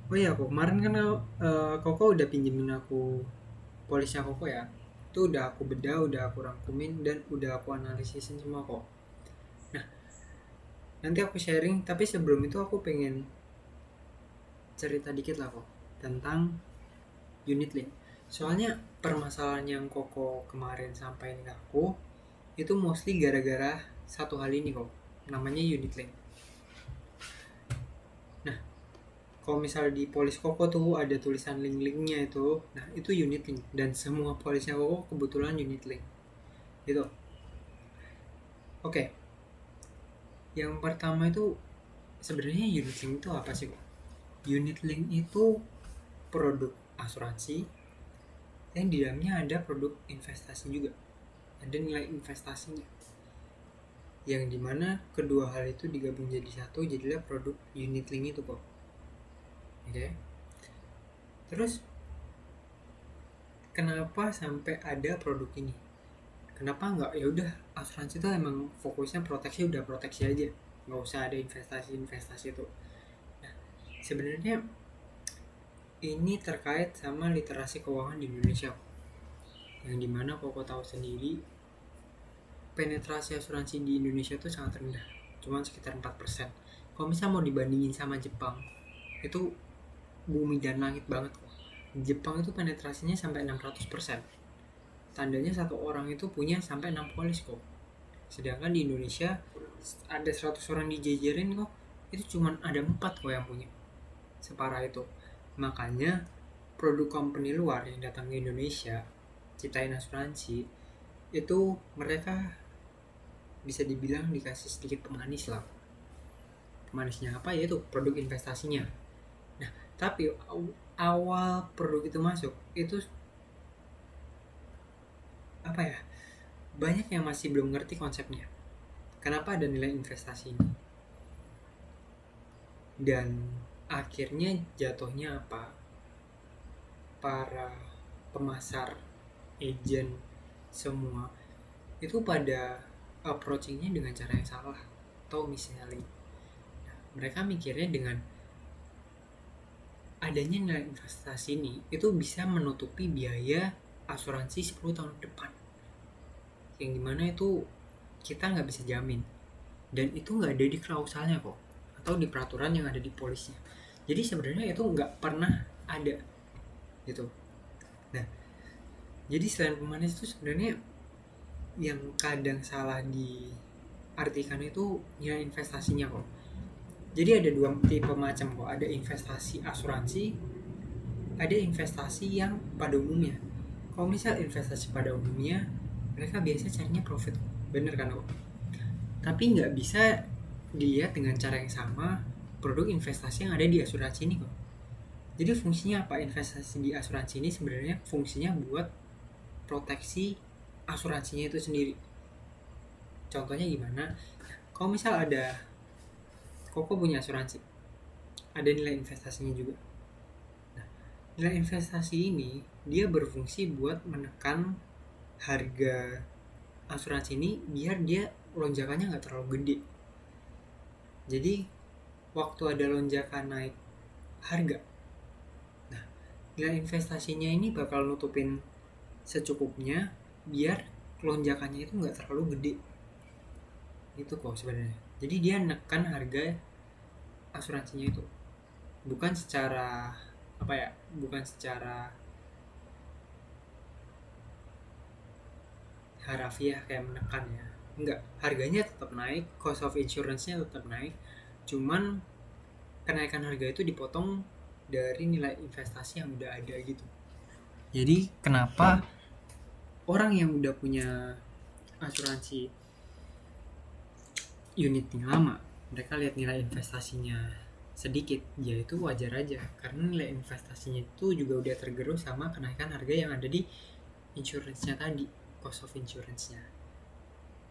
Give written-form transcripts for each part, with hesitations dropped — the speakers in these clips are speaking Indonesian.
Oh iya, aku kemarin kan Koko udah pinjemin aku polisnya Koko ya. Itu udah aku bedah, udah aku rangkumin dan udah aku analisin semua kok. Nah, nanti aku sharing, tapi sebelum itu aku pengen cerita dikit lah kok tentang unit link. Soalnya permasalahan yang Koko kemarin sampaikan ke aku itu mostly gara-gara satu hal ini kok. Namanya unit link. Nah, kalau misalnya di polis Koko tuh ada tulisan link-linknya itu, nah itu unit link dan semua polisnya Koko kebetulan unit link. Gitu. Oke, yang pertama itu sebenarnya unit link itu apa sih kok? Unit link itu produk asuransi yang di dalamnya ada produk investasi juga, ada nilai investasinya, yang dimana kedua hal itu digabung jadi satu, jadilah produk unit link itu kok. Oke, terus kenapa sampai ada produk ini? Kenapa nggak ya udah asuransi itu emang fokusnya proteksi, udah proteksi aja, nggak usah ada investasi itu. Nah, sebenarnya ini terkait sama literasi keuangan di Indonesia, yang dimana Koko tahu sendiri penetrasi asuransi di Indonesia itu sangat rendah, cuma sekitar 4%. Kalau misalnya mau dibandingin sama Jepang, itu bumi dan langit banget kok. Jepang itu penetrasinya sampai 600%. Tandanya satu orang itu punya sampai 6 polis kok. Sedangkan di Indonesia ada 100 orang dijejerin kok, itu cuma ada 4 kok yang punya. Separah itu. Makanya produk company luar yang datang ke Indonesia, ciptain asuransi, itu mereka bisa dibilang dikasih sedikit pemanis lah. Pemanisnya apa? Yaitu produk investasinya. Nah, tapi awal produk itu masuk itu apa ya? Banyak yang masih belum ngerti konsepnya. Kenapa ada nilai investasi ini? Dan akhirnya jatuhnya apa? Para pemasar, agent, semua itu pada approachingnya dengan cara yang salah atau misalnya mereka mikirnya dengan adanya nilai investasi ini itu bisa menutupi biaya asuransi 10 tahun depan, yang dimana itu kita nggak bisa jamin dan itu nggak ada di klausalnya kok atau di peraturan yang ada di polisnya. Jadi sebenarnya itu nggak pernah ada gitu. Nah, jadi selain pemanis itu sebenarnya yang kadang salah diartikan itu nilai investasinya kok. Jadi ada dua tipe macam kok, ada investasi asuransi, ada investasi yang pada umumnya. Kalau misal investasi pada umumnya, mereka biasa carinya profit, bener kan kok. Tapi nggak bisa dilihat dengan cara yang sama produk investasi yang ada di asuransi ini kok. Jadi fungsinya apa investasi di asuransi ini? Sebenarnya fungsinya buat proteksi asuransinya itu sendiri. Contohnya gimana? Kalau misal ada Koko punya asuransi, ada nilai investasinya juga. Nah, nilai investasi ini dia berfungsi buat menekan harga asuransi ini biar dia lonjakannya nggak terlalu gede. Jadi waktu ada lonjakan naik harga, nah nilai investasinya ini bakal nutupin secukupnya biar lonjakannya itu nggak terlalu gede. Itu kok sebenarnya. Jadi dia nekan harga asuransinya itu, bukan secara apa ya, bukan secara harafiah kayak menekan ya, enggak, harganya tetap naik, cost of insurance-nya tetap naik, cuman kenaikan harga itu dipotong dari nilai investasi yang udah ada gitu. Jadi kenapa orang yang udah punya asuransi unit yang lama, mereka lihat nilai investasinya sedikit, ya itu wajar aja karena nilai investasinya itu juga udah tergerus sama kenaikan harga yang ada di insurance-nya tadi, cost of insurance-nya.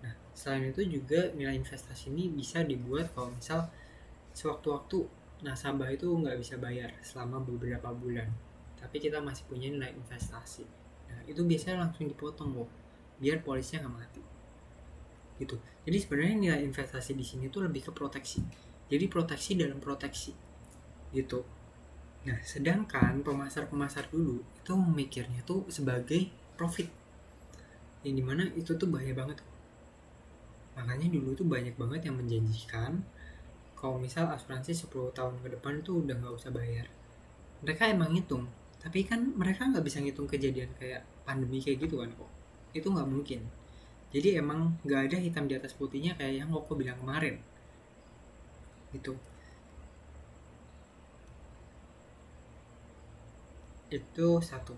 Nah, selain itu juga nilai investasi ini bisa dibuat kalau misal sewaktu-waktu nasabah itu nggak bisa bayar selama beberapa bulan, tapi kita masih punya nilai investasi. Nah, itu biasanya langsung dipotong kok, biar polisnya nggak mati. Gitu. Jadi sebenarnya nilai investasi di sini tuh lebih ke proteksi. Jadi proteksi dalam proteksi. Gitu. Nah, sedangkan pemasar-pemasar dulu itu mikirnya tuh sebagai profit, yang dimana itu tuh bahaya banget. Makanya dulu tuh banyak banget yang menjanjikan kalau misal asuransi 10 tahun ke depan tuh udah nggak usah bayar. Mereka emang ngitung, tapi kan mereka nggak bisa ngitung kejadian kayak pandemi kayak gitu kan kok. Itu nggak mungkin. Jadi emang nggak ada hitam di atas putihnya kayak yang Koko bilang kemarin. Itu satu.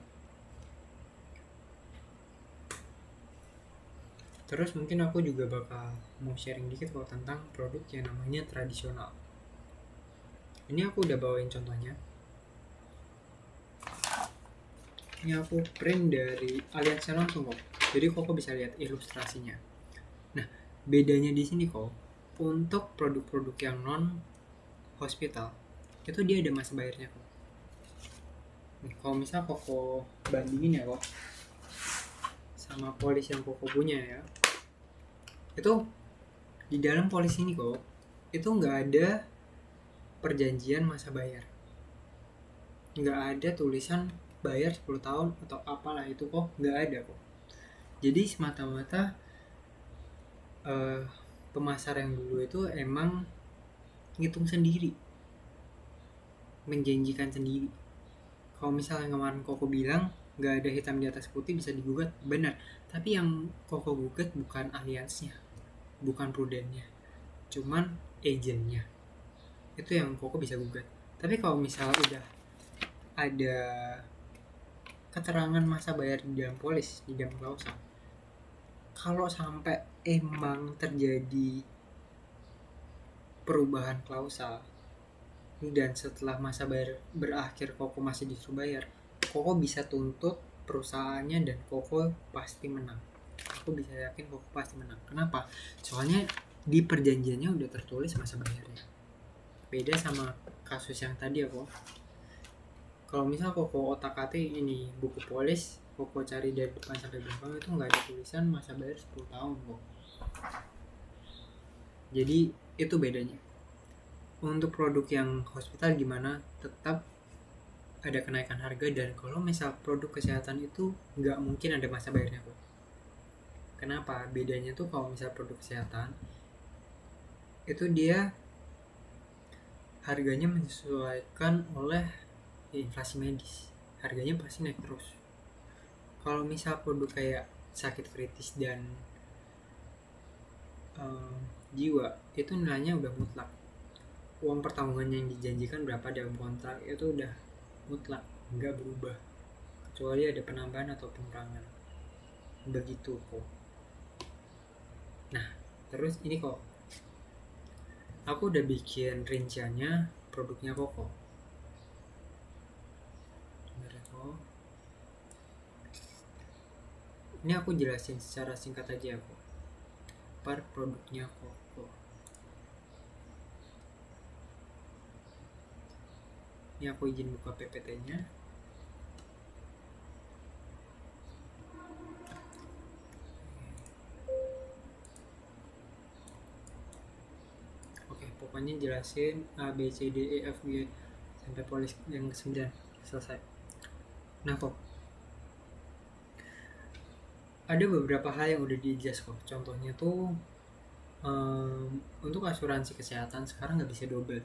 Terus mungkin aku juga bakal mau sharing dikit kok tentang produk yang namanya tradisional. Ini aku udah bawain contohnya. Ini aku print dari Alianza langsung kok. Jadi Koko bisa lihat ilustrasinya. Nah, bedanya di sini kok, untuk produk-produk yang non hospital itu dia ada masa bayarnya kok. Nih, kalau misal Koko bandingin ya kok sama polis yang Koko punya ya, itu di dalam polis ini kok itu nggak ada perjanjian masa bayar, nggak ada tulisan bayar 10 tahun atau apalah itu kok, nggak ada kok. Jadi semata-mata pemasar yang dulu itu emang ngitung sendiri, menjanjikan sendiri. Kalau misalnya kemarin Koko bilang nggak ada hitam di atas putih bisa digugat, benar. Tapi yang Koko gugat bukan aliansnya, bukan prudennya, cuman agentnya. Itu yang Koko bisa gugat. Tapi kalau misalnya udah ada keterangan masa bayar di dalam polis, di dalam klausa, kalau sampai emang terjadi perubahan klausa dan setelah masa bayar berakhir Koko masih disuruh bayar, Koko bisa tuntut perusahaannya dan Koko pasti menang. Aku bisa yakin Koko pasti menang. Kenapa? Soalnya di perjanjiannya udah tertulis masa bayarnya. Beda sama kasus yang tadi ya kok. Kalau misal Koko otak-atik ini buku polis, Koko cari dari depan sampai belakang itu nggak ada tulisan masa bayar 10 tahun kok. Jadi itu bedanya. Untuk produk yang hospital gimana, tetap ada kenaikan harga, dan kalau misal produk kesehatan itu nggak mungkin ada masa bayarnya kok. Kenapa? Bedanya tuh kalau misal produk kesehatan itu dia harganya menyesuaikan oleh inflasi medis, harganya pasti naik terus. Kalau misal produk kayak sakit kritis dan jiwa itu nilainya udah mutlak, uang pertanggungannya yang dijanjikan berapa dalam kontrak itu udah mutlak, nggak berubah kecuali ada penambahan atau pengurangan, begitu kok. Nah, terus ini kok aku udah bikin rinciannya produknya Koko. Ini aku jelasin secara singkat aja kok per produknya Koko. Ini aku izin buka PPT-nya. Oke, pokoknya jelasin A, B, C, D, E, F, G sampai polis yang ke-9 selesai. Nah kok, ada beberapa hal yang udah dijelas kok. Contohnya tuh untuk asuransi kesehatan sekarang nggak bisa double.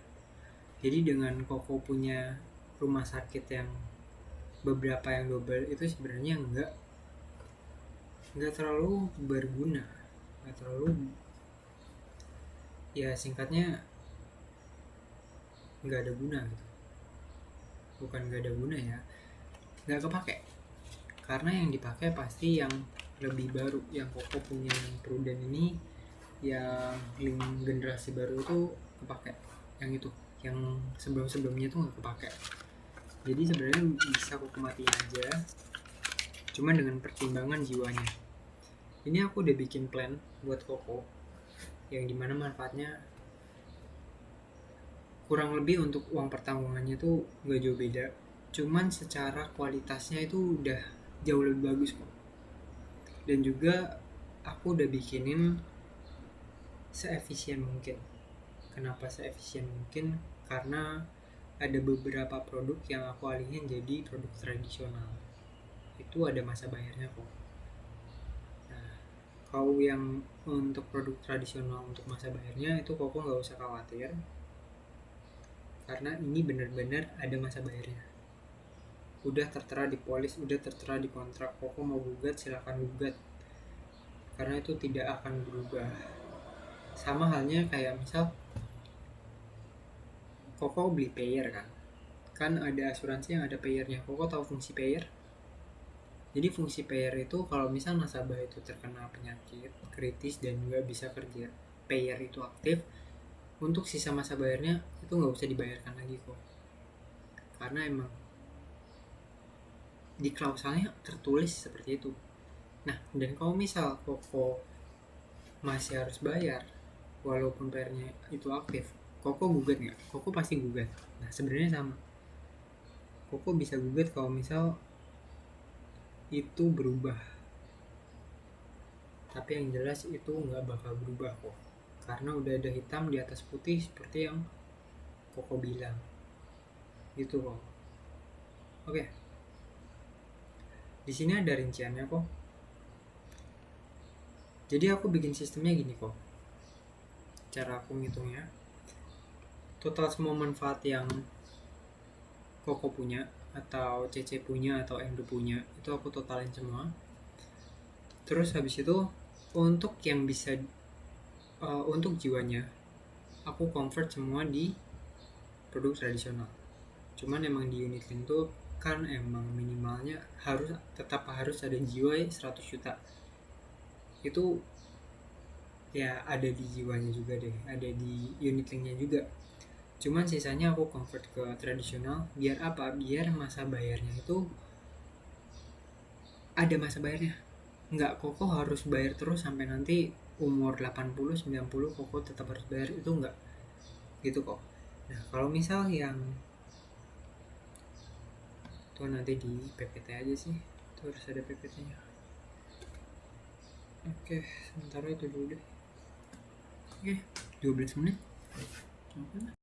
Jadi dengan Koko punya rumah sakit yang beberapa yang double itu sebenarnya nggak terlalu berguna, nggak terlalu, ya singkatnya nggak ada guna gitu. Bukan nggak ada guna ya, nggak kepake, karena yang dipakai pasti yang lebih baru. Yang Koko punya yang Prudent ini yang generasi baru itu kepake, yang itu yang sebelum-sebelumnya tuh nggak kepake. Jadi sebenarnya bisa Koko matiin aja, cuman dengan pertimbangan jiwanya. Ini aku udah bikin plan buat Koko yang dimana manfaatnya kurang lebih untuk uang pertanggungannya tuh nggak jauh beda, cuman secara kualitasnya itu udah jauh lebih bagus kok. Dan juga aku udah bikinin seefisien mungkin. Kenapa seefisien mungkin? Karena ada beberapa produk yang aku alihin jadi produk tradisional. Itu ada masa bayarnya kok. Nah, kalau yang untuk produk tradisional untuk masa bayarnya itu koko nggak usah khawatir, karena ini benar-benar ada masa bayarnya. Udah tertera di polis, udah tertera di kontrak. Koko mau gugat silakan gugat, karena itu tidak akan berubah. Sama halnya kayak misal Koko beli payer kan ada asuransi yang ada payernya. Koko tahu fungsi payer? Jadi fungsi payer itu kalau misal nasabah itu terkena penyakit kritis dan nggak bisa kerja, payer itu aktif, untuk sisa masa bayarnya itu nggak usah dibayarkan lagi kok, karena emang di klausalnya tertulis seperti itu. Nah, dan kalau misal Koko masih harus bayar walaupun payernya itu aktif, Koko gugat nggak? Koko pasti gugat. Nah, sebenarnya sama, Koko bisa gugat kalau misal itu berubah, tapi yang jelas itu nggak bakal berubah kok, karena udah ada hitam di atas putih seperti yang Koko bilang gitu kok. Oke, di sini ada rinciannya kok. Jadi aku bikin sistemnya gini kok, cara aku ngitungnya, total semua manfaat yang Koko punya atau CC punya atau Endo punya itu aku totalin semua. Terus habis itu untuk yang bisa untuk jiwanya aku convert semua di produk tradisional. Cuman emang di unit link tuh kan emang minimalnya tetap harus ada jiwa 100 juta. Itu ya ada di jiwanya juga deh, ada di unit linknya juga. Cuman sisanya aku convert ke tradisional. Biar apa? Biar masa bayarnya itu ada masa bayarnya. Nggak Koko harus bayar terus sampai nanti umur 80 90 Koko tetap harus bayar, itu nggak gitu kok. Nah, kalau misal yang tuh nanti di PPT aja sih, itu harus ada PPT-nya. Oke, sementara itu dulu deh. Oke, 12 menit. Oke.